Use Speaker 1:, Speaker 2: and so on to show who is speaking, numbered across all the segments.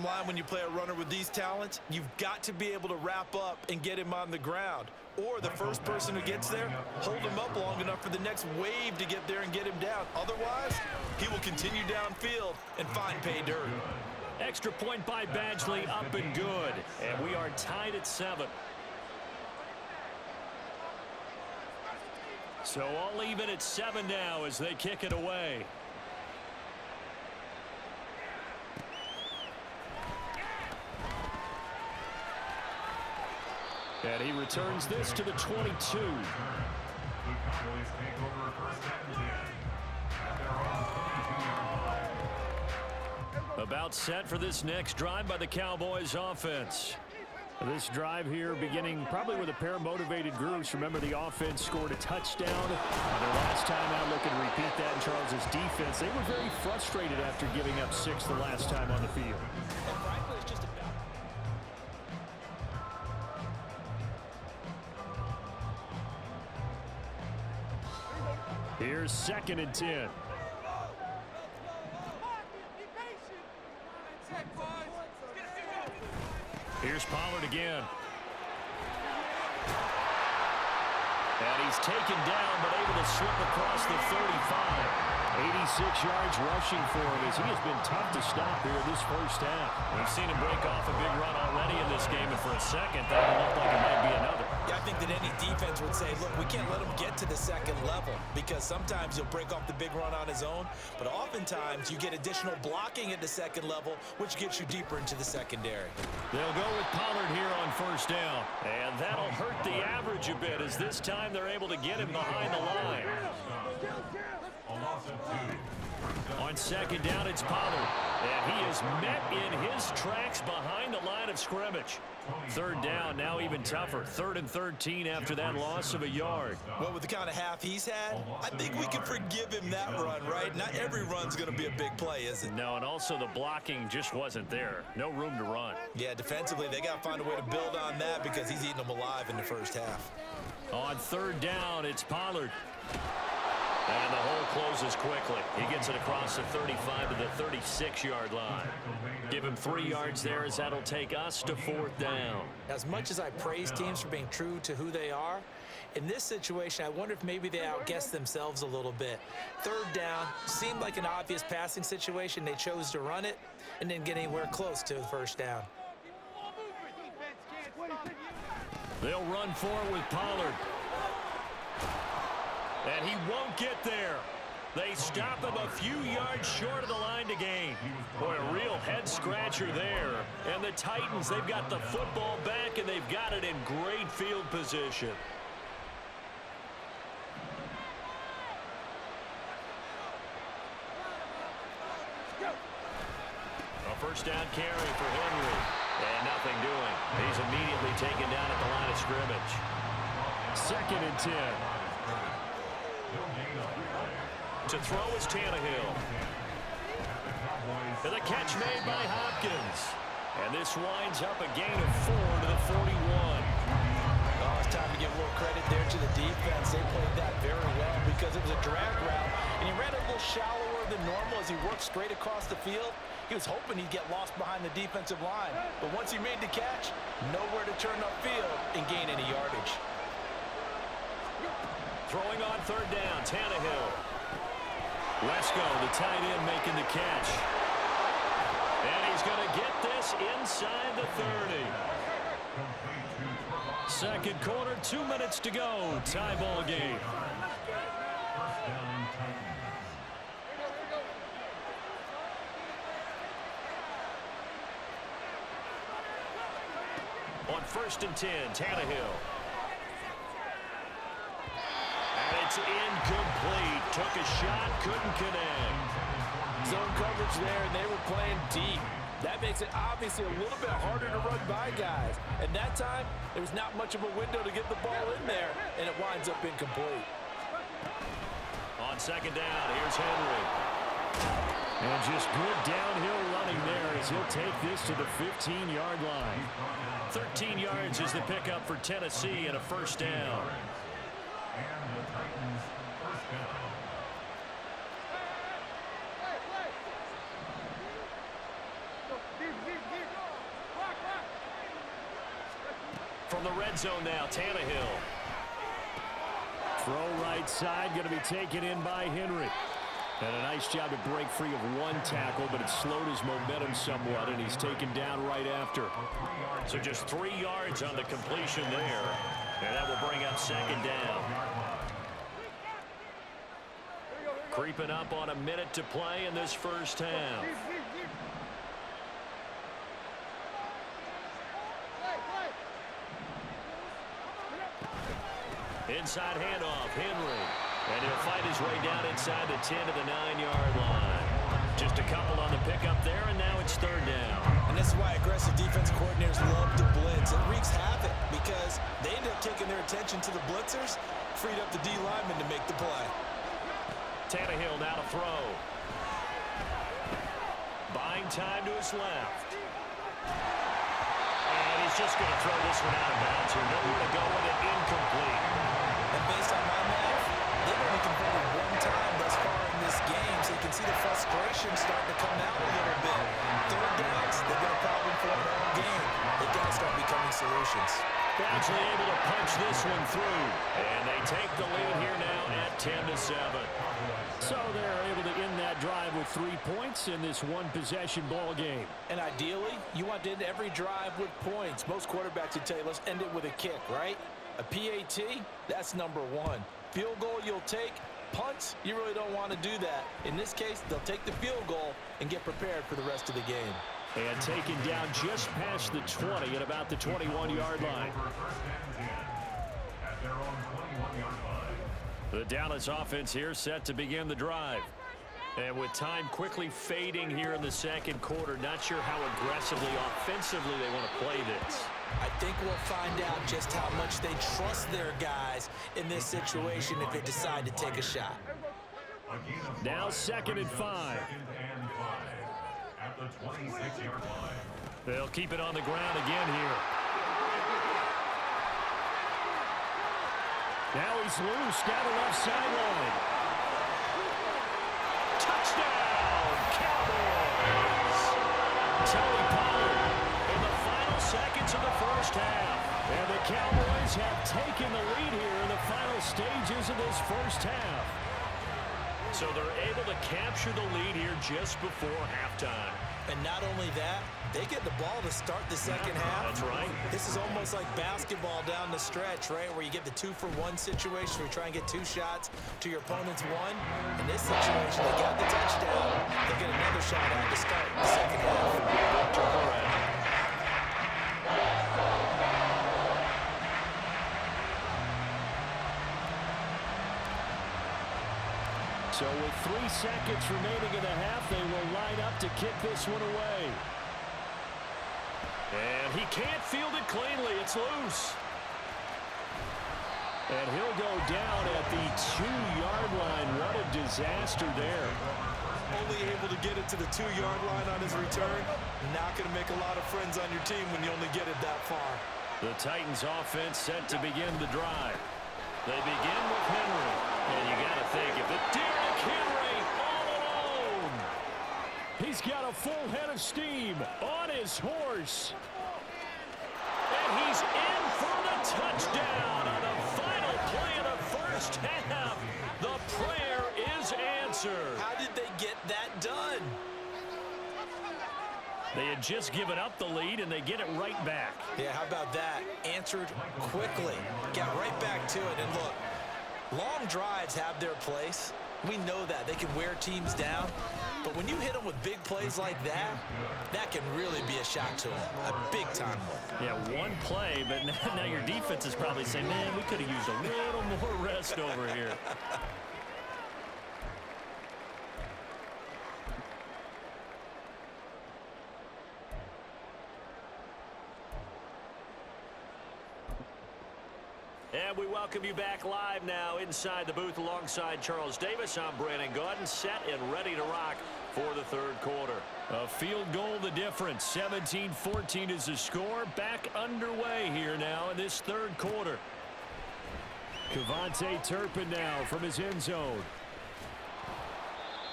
Speaker 1: Bottom line, when you play a runner with these talents, you've got to be able to wrap up and get him on the ground. Or the first person who gets there, hold him up long enough for the next wave to get there and get him down. Otherwise, he will continue downfield and find pay dirt.
Speaker 2: Extra point by Badgley, up and good. And we are tied at 7. So all even at 7 now as they kick it away. And he returns this to the 22. About set for this next drive by the Cowboys offense. This drive here beginning probably with a pair of motivated groups. Remember, the offense scored a touchdown on their last time out. Looking to repeat that in Charles's defense. They were very frustrated after giving up 6 the last time on the field. Here's 2nd and 10. Here's Pollard again. And he's taken down, but able to slip across the 35. 86 yards rushing for him as he has been tough to stop here this first half. We've seen him break off a big run already in this game, and for a second, that looked like it might be another.
Speaker 1: Yeah, I think that any defense would say, look, we can't let him get to the second level because sometimes he'll break off the big run on his own, but oftentimes you get additional blocking at the second level, which gets you deeper into the secondary.
Speaker 2: They'll go with Pollard here on first down, and that'll hurt the average a bit as this time they're able to get him behind the line. On second down, it's Pollard, and he is met in his tracks behind the line of scrimmage. Third down, now even tougher. 3rd and 13 after that loss of a yard.
Speaker 1: Well, with the kind of half he's had, I think we can forgive him that run, right? Not every run's going to be a big play, is it?
Speaker 2: No, and also the blocking just wasn't there. No room to run.
Speaker 1: Yeah, defensively, they got to find a way to build on that because he's eating them alive in the first half.
Speaker 2: On 3rd down, it's Pollard. And the hole closes quickly. He gets it across the 35 to the 36-yard line. Give him 3 yards there as that'll take us to 4th down.
Speaker 1: As much as I praise teams for being true to who they are, in this situation, I wonder if maybe they outguessed themselves a little bit. 3rd down seemed like an obvious passing situation. They chose to run it and didn't get anywhere close to the first down.
Speaker 2: They'll run forward with Pollard. And he won't get there. They stop him a few yards short of the line to gain. Boy, a real head-scratcher there. And the Titans, they've got the football back, and they've got it in great field position. A first down carry for Henry. And nothing doing. He's immediately taken down at the line of scrimmage. 2nd and 10. To throw is Tannehill. And the catch made by Hopkins. And this winds up a gain of 4 to the 41.
Speaker 1: Oh, it's time to give a little credit there to the defense. They played that very well because it was a drag route. And he ran a little shallower than normal as he worked straight across the field. He was hoping he'd get lost behind the defensive line. But once he made the catch, nowhere to turn upfield and gain any yardage.
Speaker 2: Throwing on 3rd down, Tannehill. Wesco, the tight end, making the catch. And he's going to get this inside the 30. 2nd quarter, 2 minutes to go. Tie ball game. On 1st and 10, Tannehill. It's incomplete. Took a shot, couldn't connect.
Speaker 1: Zone coverage there, and they were playing deep. That makes it obviously a little bit harder to run by guys. And that time, there was not much of a window to get the ball in there, and it winds up incomplete.
Speaker 2: On 2nd down, here's Henry. And just good downhill running there as he'll take this to the 15-yard line. 13 yards is the pickup for Tennessee and a first down.
Speaker 3: And the Titans first down.
Speaker 2: from the red zone now, Tannehill. Throw right side, going to be taken in by Henry. And a nice job to break free of one tackle, but it slowed his momentum somewhat, and he's taken down right after. So just 3 yards on the completion there, and that will bring up second down. Creeping up on a minute to play in this first half. Inside handoff, Henry. And he'll fight his way down inside the 10 to the 9-yard line. Just a couple on the pickup there, and now it's third down.
Speaker 1: And this is why aggressive defense coordinators love to blitz. It wreaks havoc because they end up taking their attention to the blitzers, freed up the D lineman to make the play.
Speaker 2: Tannehill now to throw. Buying time to his left. And he's just going to throw this one out of bounds here. Nowhere to go with it, incomplete.
Speaker 1: And based on my math, they've only converted one time thus far in this game, so you can see the frustration starting to come out a little bit. Third downs, they've got a problem for them all game. They've got to start becoming solutions.
Speaker 2: They're actually able to punch this one through. And they take the lead here now at 10-7. So they're able to end that drive with 3 points in this one-possession ball game.
Speaker 1: And ideally, you want to end every drive with points. Most quarterbacks would tell you, let's end it with a kick, right? A PAT, that's number 1. Field goal you'll take. Punts, you really don't want to do that. In this case, they'll take the field goal and get prepared for the rest of the game.
Speaker 2: And taken down just past the 20 at about the 21-yard line. The Dallas offense here set to begin the drive. And with time quickly fading here in the second quarter, not sure how aggressively, offensively they want to play this.
Speaker 1: I think we'll find out just how much they trust their guys in this situation if they decide to take a shot.
Speaker 2: Now 2nd and 5.
Speaker 3: At the 26-yard line.
Speaker 2: They'll keep it on the ground again here. Now he's loose down the left sideline. Touchdown, Cowboys! Tony Pollard in the final seconds of the first half. And the Cowboys have taken the lead here in the final stages of this first half. So they're able to capture the lead here just before halftime.
Speaker 1: And not only that, they get the ball to start the second half.
Speaker 2: That's right.
Speaker 1: This is almost like basketball down the stretch, right, where you get the 2-for-1 situation where you try and get 2 shots to your opponent's 1. In this situation, they got the touchdown. They get another shot out to start the second half.
Speaker 2: So with 3 seconds remaining in the half, they will line up to kick this one away. And he can't field it cleanly. It's loose. And he'll go down at the 2-yard line. What a disaster there.
Speaker 1: Only able to get it to the 2-yard line on his return. Not going to make a lot of friends on your team when you only get it that far.
Speaker 2: The Titans offense set to begin the drive. They begin with Henry. And you got to think, if it Derrick Henry all alone. He's got a full head of steam on his horse. And he's in for the touchdown on the final play of the first half. The prayer is answered.
Speaker 1: How did they get that done?
Speaker 2: They had just given up the lead, and they get it right back.
Speaker 1: Yeah, how about that? Answered quickly. Got right back to it. And look, long drives have their place. We know that. They can wear teams down. But when you hit them with big plays like that, that can really be a shock to them. A big-time one.
Speaker 2: Yeah, one play, but now your defense is probably saying, man, we could have used a little more rest over here. And we welcome you back live now inside the booth alongside Charles Davis. I'm Brandon Gaudin, set and ready to rock for the third quarter. A field goal the difference. 17-14 is the score. Back underway here now in this third quarter. Kevontae Turpin now from his end zone.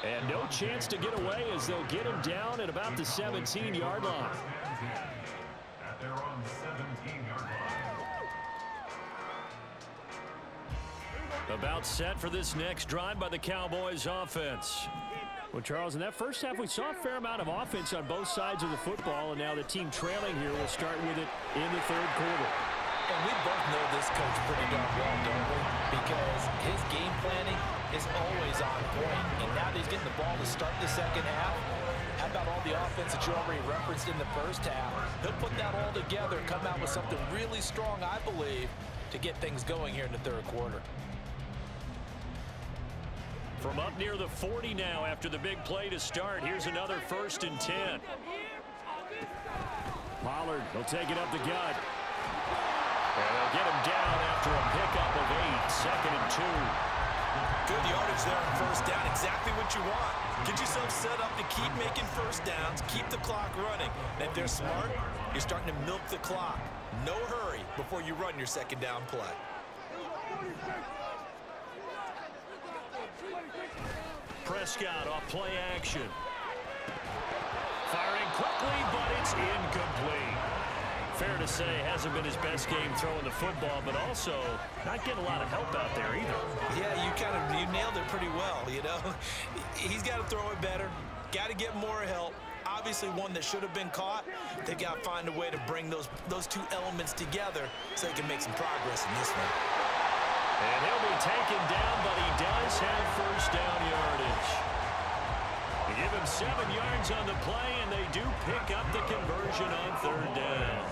Speaker 2: And no chance to get away as they'll get him down at about the 17-yard line.
Speaker 3: At their own 17-yard line.
Speaker 2: About set for this next drive by the Cowboys offense. Well, Charles, in that first half, we saw a fair amount of offense on both sides of the football, and now the team trailing here will start with it in the third quarter.
Speaker 1: And we both know this coach pretty darn well, don't we? Because his game planning is always on point. And now that he's getting the ball to start the second half, how about all the offense that you already referenced in the first half? He'll put that all together and come out with something really strong, I believe, to get things going here in the third quarter.
Speaker 2: From up near the 40 now after the big play to start, here's another 1st and 10. Pollard will take it up the gut. And they'll get him down after a pickup of 8, 2nd and 2.
Speaker 1: Good yardage there on first down, exactly what you want. Get yourself set up to keep making first downs, keep the clock running. And if they're smart, you're starting to milk the clock. No hurry before you run your second down play.
Speaker 2: Prescott off play action. Firing quickly, but it's incomplete. Fair to say, hasn't been his best game throwing the football, but also not getting a lot of help out there either.
Speaker 1: Yeah, you nailed it pretty well, you know. He's got to throw it better, got to get more help. Obviously one that should have been caught. They got to find a way to bring those two elements together so they can make some progress in this one.
Speaker 2: And he'll be taken down, but he does have first down yardage. They give him 7 yards on the play, and they do pick up the conversion on 3rd down.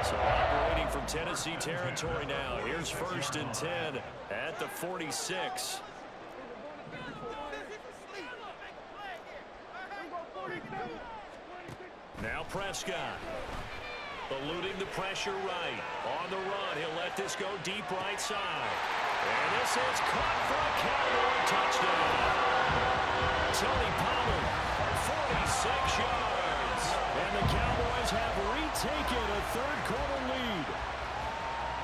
Speaker 2: So operating from Tennessee territory now. Here's 1st and 10 at the 46. Now Prescott. Eluding the pressure right. On the run, he'll let this go deep right side. And this is caught for a Cowboy touchdown. Tony Pollard, 46 yards. And the Cowboys have retaken a third quarter lead.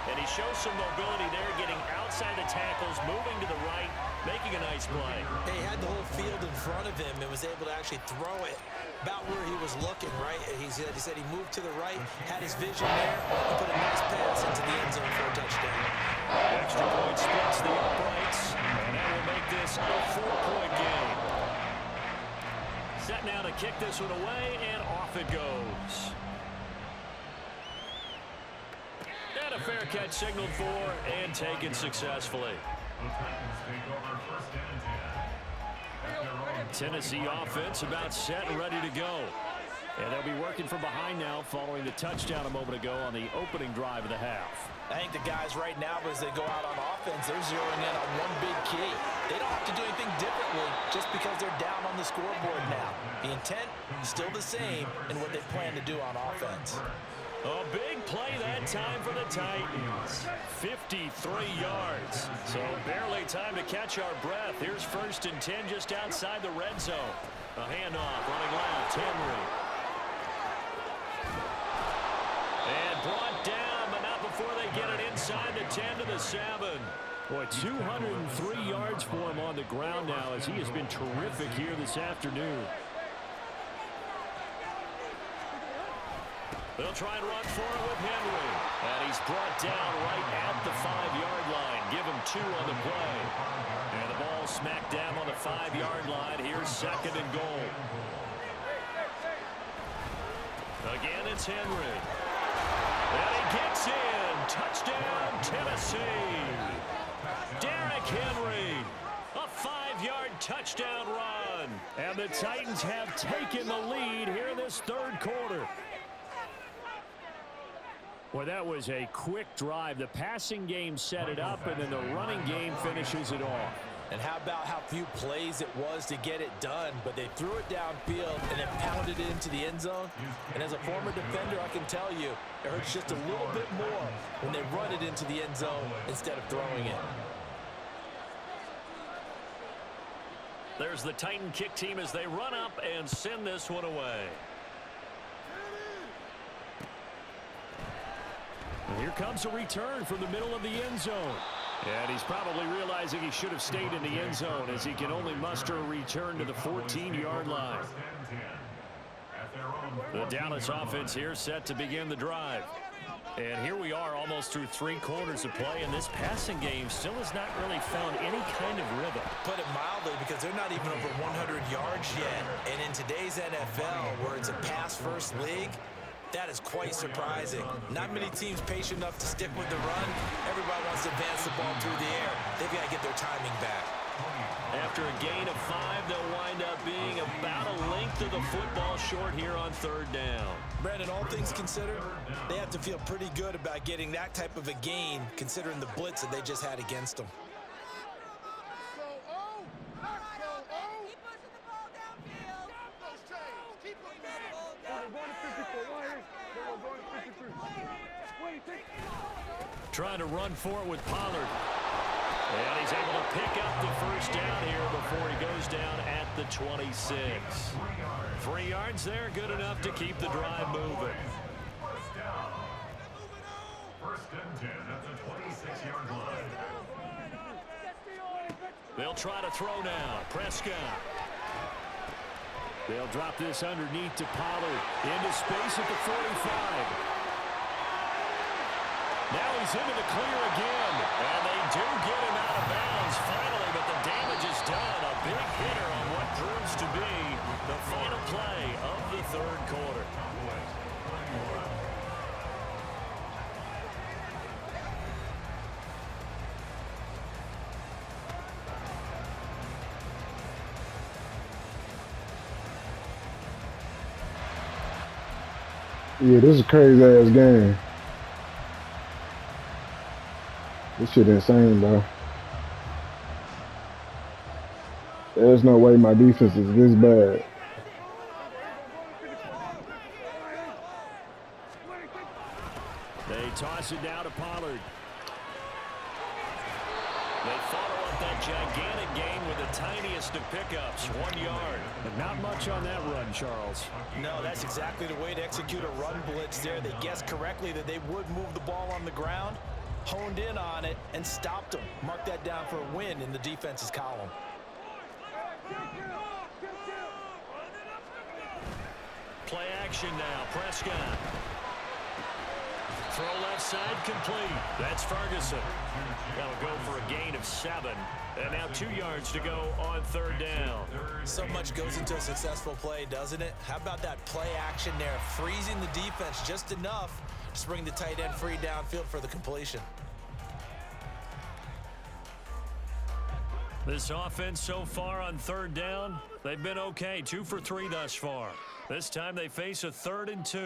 Speaker 2: And he shows some mobility there, getting outside the tackles, moving to the right, making a nice play.
Speaker 1: He had the whole field in front of him and was able to actually throw it about where he was looking, right? He said he moved to the right, had his vision there, and put a nice pass into the end zone for a touchdown.
Speaker 2: Extra point splits the uprights, and that will make this a 4-point game. Set now to kick this one away, and off it goes. And a fair catch signaled for and taken successfully. Tennessee offense about set and ready to go. And they'll be working from behind now following the touchdown a moment ago on the opening drive of the half.
Speaker 1: I think the guys right now, as they go out on offense, they're zeroing in on one big key. They don't have to do anything differently just because they're down on the scoreboard now. The intent is still the same in what they plan to do on offense.
Speaker 2: A big play that time for the Titans. 53 yards. So barely time to catch our breath. Here's 1st and 10 just outside the red zone. A handoff running left. Henry. And brought down, but not before they get it inside the 10 to the 7. Boy, 203 yards for him on the ground now as he has been terrific here this afternoon. They'll try and run for it with Henry. And he's brought down right at the 5-yard line. Give him 2 on the play. And the ball smacked down on the 5-yard line. Here's 2nd and goal. Again, it's Henry. And he gets in. Touchdown, Tennessee. Derrick Henry. A 5-yard touchdown run. And the Titans have taken the lead here in this third quarter. Well, that was a quick drive. The passing game set it up, and then the running game finishes it off.
Speaker 1: And how about how few plays it was to get it done, but they threw it downfield and then pounded it into the end zone. And as a former defender, I can tell you, it hurts just a little bit more when they run it into the end zone instead of throwing it.
Speaker 2: There's the Titan kick team as they run up and send this one away. And here comes a return from the middle of the end zone. And he's probably realizing he should have stayed in the end zone as he can only muster a return to the 14-yard line.
Speaker 3: At their own
Speaker 2: The Dallas offense here set to begin the drive. And here we are almost through 3 quarters of play, and this passing game still has not really found any kind of rhythm.
Speaker 1: Put it mildly, because they're not even over 100 yards yet. And in today's NFL, where it's a pass-first league, that is quite surprising. Not many teams patient enough to stick with the run. Everybody wants to advance the ball through the air. They've got to get their timing back.
Speaker 2: After a gain of 5, they'll wind up being about a length of the football short here on 3rd down.
Speaker 1: Brandon, all things considered, they have to feel pretty good about getting that type of a gain, considering the blitz that they just had against them.
Speaker 2: Trying to run for it with Pollard. And he's able to pick up the first down here before he goes down at the 26. 3 yards there, good enough to keep the drive moving.
Speaker 3: First and 10 at the 26-yard line.
Speaker 2: They'll try to throw now. Prescott. They'll drop this underneath to Pollard. Into space at the 45. Now he's into the clear again. And they do get him out of bounds finally, but the damage is done. A big hitter on what proves to be the final play of the 3rd quarter.
Speaker 4: Yeah, this is a crazy-ass game. This shit insane, bro. There's no way my defense is this bad.
Speaker 2: They toss it down to Pollard. They follow up that gigantic gain with the tiniest of pickups, 1 yard. And not much on that run, Charles.
Speaker 1: No, that's exactly the way to execute a run blitz there. They guessed correctly that they would move the ball on the ground, honed in on it, and stopped them. Mark that down for a win in the defense's column.
Speaker 2: Play action now, Prescott. Throw left side complete. That's Ferguson. That'll go for a gain of 7. And now 2 yards to go on 3rd down.
Speaker 1: So much goes into a successful play, doesn't it? How about that play action there? Freezing the defense just enough to bring the tight end free downfield for the completion.
Speaker 2: This offense so far on 3rd down, they've been okay. 2 for 3 thus far. This time they face a 3rd and 2.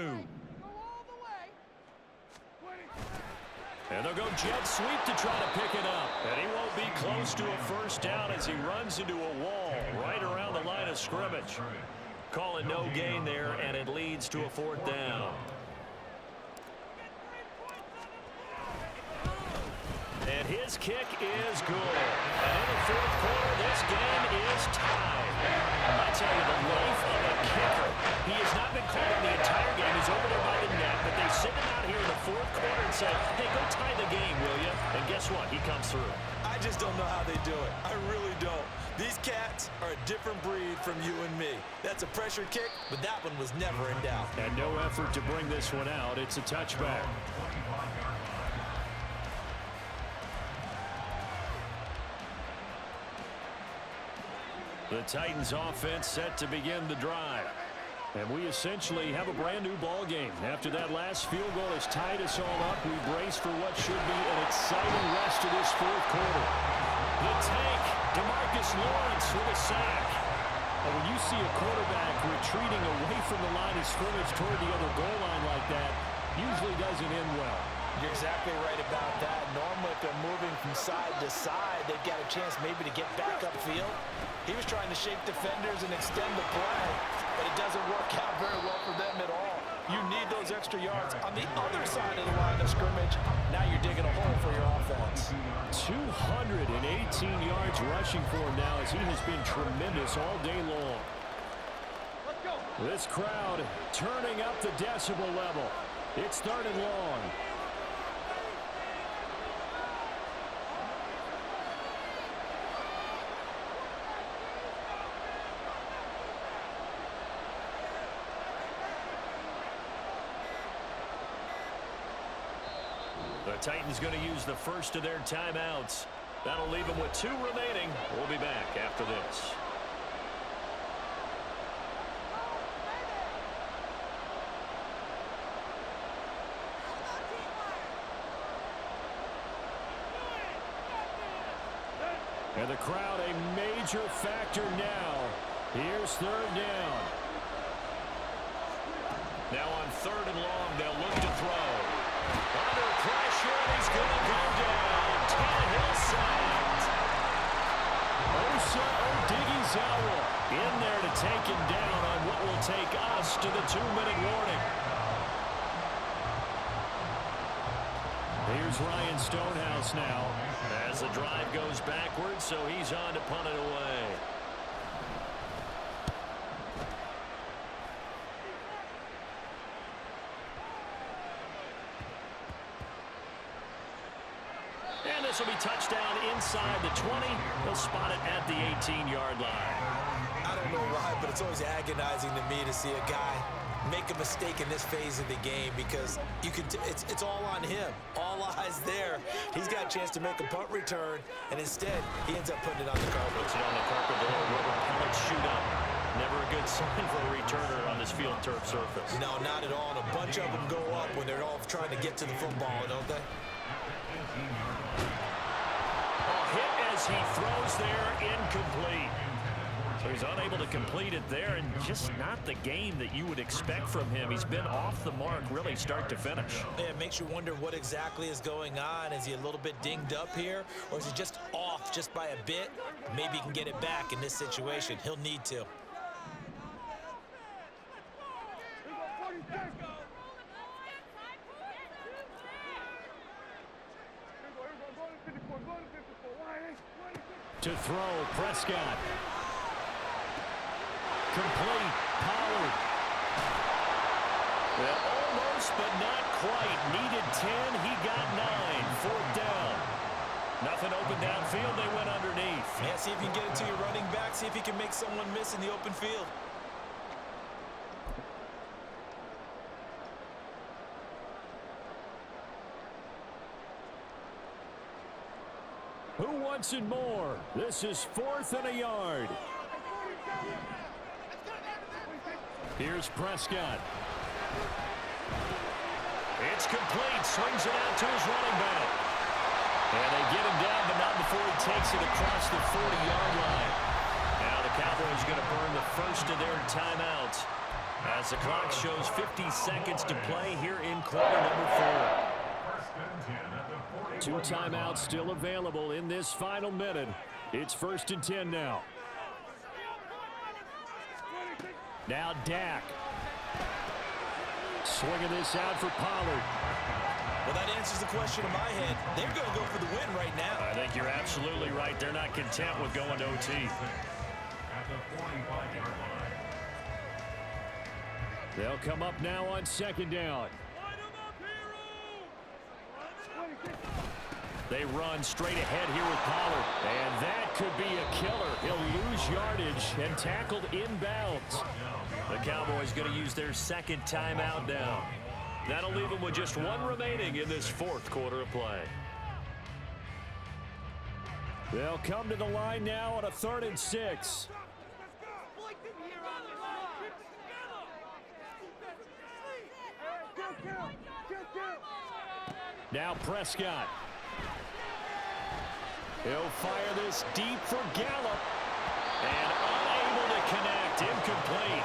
Speaker 2: And they'll go jet sweep to try to pick it up. And he won't be close to a first down as he runs into a wall right around the line of scrimmage. Call it no gain there, and it leads to a 4th down. And his kick is good. And in the 4th quarter, this game is tied. I tell you, the life of a kicker. He has not been called on the entire game. He's over there by the net, but they send him out here in the 4th quarter and say, hey, go tie the game, will you? And guess what? He comes through.
Speaker 1: I just don't know how they do it. I really don't. These cats are a different breed from you and me. That's a pressure kick, but that one was never in doubt.
Speaker 2: And no effort to bring this one out. It's a touchback. The Titans offense set to begin the drive. And we essentially have a brand new ball game. After that last field goal has tied us all up, we brace for what should be an exciting rest of this 4th quarter. The tank, DeMarcus Lawrence with a sack. And when you see a quarterback retreating away from the line of scrimmage toward the other goal line like that, usually doesn't end well.
Speaker 1: You're exactly right about that. Normally, if they're moving from side to side, they've got a chance maybe to get back upfield. He was trying to shake defenders and extend the play, but it doesn't work out very well for them at all. You need those extra yards on the other side of the line of scrimmage. Now you're digging a hole for your offense.
Speaker 2: 218 yards rushing for him now as he has been tremendous all day long. This crowd turning up the decibel level. It's 3rd and long. The Titans going to use the first of their timeouts. That'll leave them with 2 remaining. We'll be back after this. And the crowd a major factor now. Here's 3rd down. Now on 3rd and long, they'll look to throw. Under pressure, and he's going to go down. Tannehill sacked. Osa Odighizuwa in there to take him down on what will take us to the 2-minute warning. Here's Ryan Stonehouse now as the drive goes backwards, so he's on to punt it away. And this will be touchdown inside the 20. He'll spot it at the 18-yard line.
Speaker 1: I don't know why, but it's always agonizing to me to see a guy make a mistake in this phase of the game because you can it's all on him. All eyes there. He's got a chance to make a punt return, and instead he ends up putting it on the carpet.
Speaker 2: Puts it on the carpet there. Rubber pellets shoot up. Never a good sign for a returner on this field turf surface.
Speaker 1: No, not at all. And a bunch of them go up when they're all trying to get to the football, don't they?
Speaker 2: A hit as he throws there, incomplete. So he's unable to complete it there, and just not the game that you would expect from him. He's been off the mark really start to finish.
Speaker 1: Yeah, it makes you wonder what exactly is going on. Is he a little bit dinged up here, or is he just off just by a bit? Maybe he can get it back in this situation. He'll need to.
Speaker 2: To throw, Prescott. Complete, Pollard. Well, almost, but not quite. Needed 10, he got 9. 4th down. Nothing open downfield, they went underneath.
Speaker 1: Yeah, see if you can get it to your running back. See if you can make someone miss in the open field.
Speaker 2: Who wants it more? This is 4th and a yard. Here's Prescott. It's complete. Swings it out to his running back. And they get him down, but not before he takes it across the 40-yard line. Now the Cowboys are going to burn the first of their timeouts as the clock shows 50 seconds to play here in quarter number 4. 2 timeouts still available in this final minute. It's 1st and 10 now. Now Dak. Swinging this out for Pollard.
Speaker 1: Well, that answers the question in my head. They're going to go for the win right now.
Speaker 2: I think you're absolutely right. They're not content with going to OT. They'll come up now on 2nd down. They run straight ahead here with Pollard. And that could be a killer. He'll lose yardage and tackled inbounds. The Cowboys going to use their 2nd timeout now. That'll leave them with just 1 remaining in this 4th quarter of play. They'll come to the line now on a 3rd and 6. Now Prescott. He'll fire this deep for Gallup. And unable to connect. Incomplete.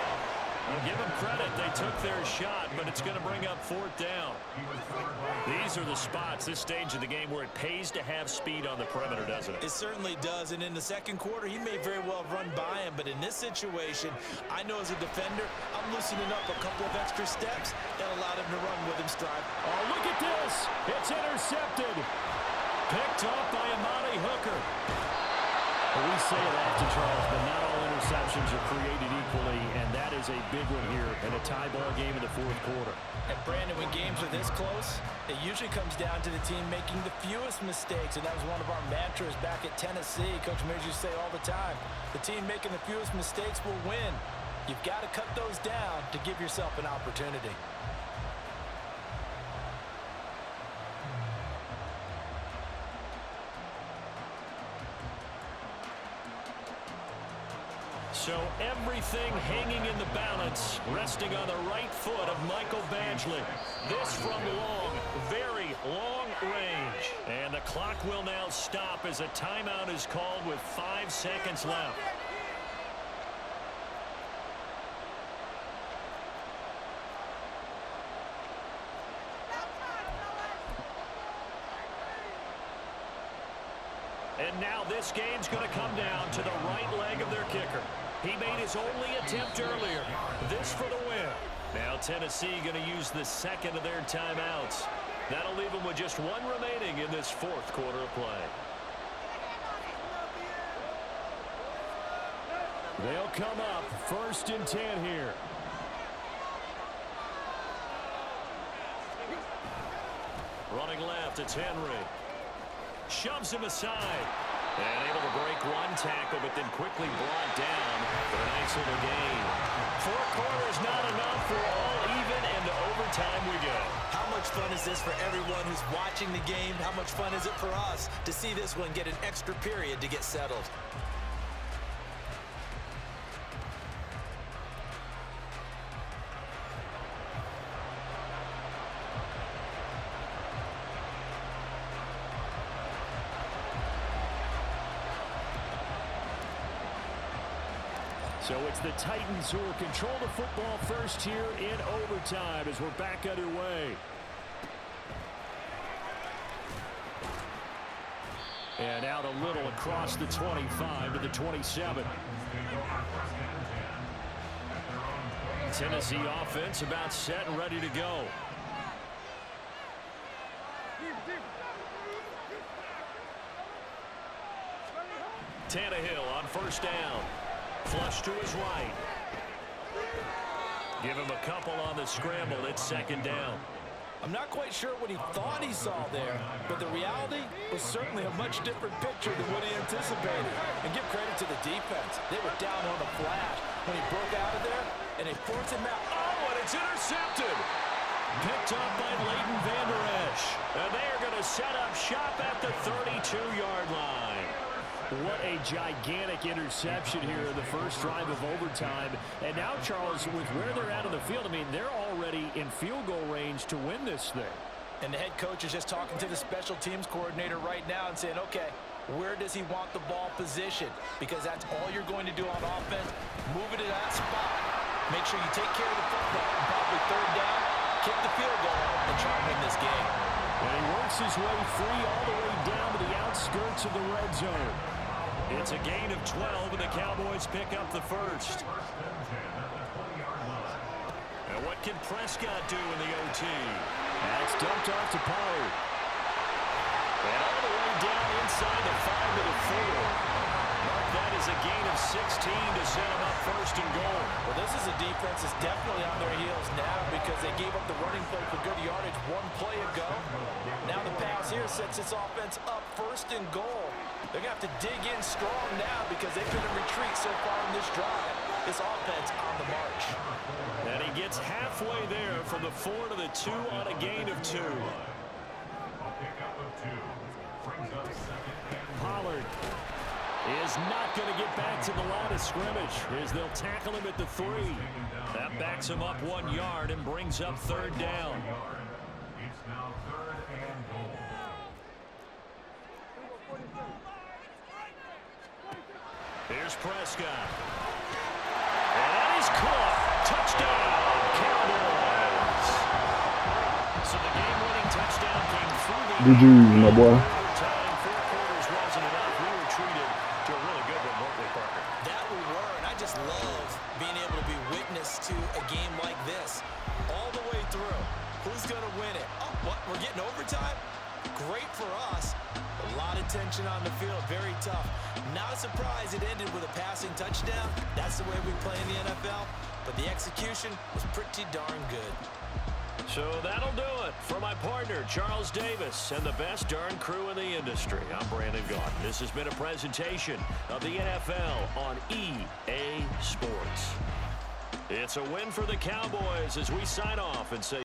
Speaker 2: I'll give them credit. They took their shot, but it's going to bring up 4th down. These are the spots, this stage of the game, where it pays to have speed on the perimeter, doesn't it?
Speaker 1: It certainly does, and in the 2nd quarter, he may very well have run by him, but in this situation, I know as a defender, I'm loosening up a couple of extra steps that allowed him to run with him stride.
Speaker 2: Oh, look at this. It's intercepted. Picked off by Amani Hooker. Well, we say it often, Charles, but not all interceptions are created equally, and that is a big one here in a tie ball game in the 4th quarter.
Speaker 1: And Brandon, when games are this close, it usually comes down to the team making the fewest mistakes, and that was one of our mantras back at Tennessee. Coach Mears used to say all the time, the team making the fewest mistakes will win. You've got to cut those down to give yourself an opportunity.
Speaker 2: So everything hanging in the balance, resting on the right foot of Michael Badgley. This from long, very long range. And the clock will now stop as a timeout is called with 5 seconds left. And now this game's going to come down to the right leg of their kicker. He made his only attempt earlier. This for the win. Now Tennessee going to use the second of their timeouts. That'll leave them with just one remaining in this fourth quarter of play. They'll come up 1st and 10 here. Running left, it's Henry. Shoves him aside. And able to break one tackle, but then quickly brought down for a nice little gain. 4 quarters not enough for all even, and to overtime we go.
Speaker 1: How much fun is this for everyone who's watching the game? How much fun is it for us to see this one get an extra period to get settled?
Speaker 2: So it's the Titans who will control the football first here in overtime as we're back underway. And out a little across the 25 to the 27. Tennessee offense about set and ready to go. Tannehill on 1st down. Flush to his right. Give him a couple on the scramble. It's 2nd down.
Speaker 1: I'm not quite sure what he thought he saw there, but the reality was certainly a much different picture than what he anticipated. And give credit to the defense. They were down on the flash when he broke out of there, and they forced him out.
Speaker 2: Oh, and it's intercepted. Picked up by Leighton Vander Esch. And they are going to set up shop at the 32-yard line. What a gigantic interception here in the first drive of overtime. And now, Charles, with where they're at on the field, I mean, they're already in field goal range to win this thing.
Speaker 1: And the head coach is just talking to the special teams coordinator right now and saying, okay, where does he want the ball positioned? Because that's all you're going to do on offense. Move it to that spot. Make sure you take care of the football. Probably 3rd down, kick the field goal, and try to win this game.
Speaker 2: And he works his way free all the way down to the outskirts of the red zone. It's a gain of 12, and the Cowboys pick up the first. And what can Prescott do in the OT? That's dumped off to Pollard. And all the way down inside the 5 to the 4. Mark that as a gain of 16 to set them up 1st and goal.
Speaker 1: Well, this is a defense that's definitely on their heels now because they gave up the running play for good yardage 1 play ago. Now the pass here sets this offense up 1st and goal. They're going to have to dig in strong now because they've been in retreat so far in this drive. This offense on the march.
Speaker 2: And he gets halfway there from the 4 to the 2 on a gain of 2. Pollard is not going to get back to the line of scrimmage as they'll tackle him at the 3. That backs him up 1 yard and brings up 3rd down.
Speaker 3: It's now 3rd and goal.
Speaker 2: Here's Prescott. And that is caught. Touchdown, Cowboys. So the game-winning touchdown came through the
Speaker 4: GG's, my boy.
Speaker 2: time. 4 quarters wasn't enough. We were treated to a really good one, weren't we, Parker?
Speaker 1: That we were, and I just love being able to be witness to a game like this. All the way through. Who's going to win it? Oh, what? We're getting overtime? Great for us. A lot of tension on the field. Very tough. Not surprised it ended with a passing touchdown. That's the way we play in the NFL. But the execution was pretty darn good.
Speaker 2: So that'll do it for my partner, Charles Davis, and the best darn crew in the industry. I'm Brandon Gaudin. This has been a presentation of the NFL on EA Sports. It's a win for the Cowboys as we sign off and say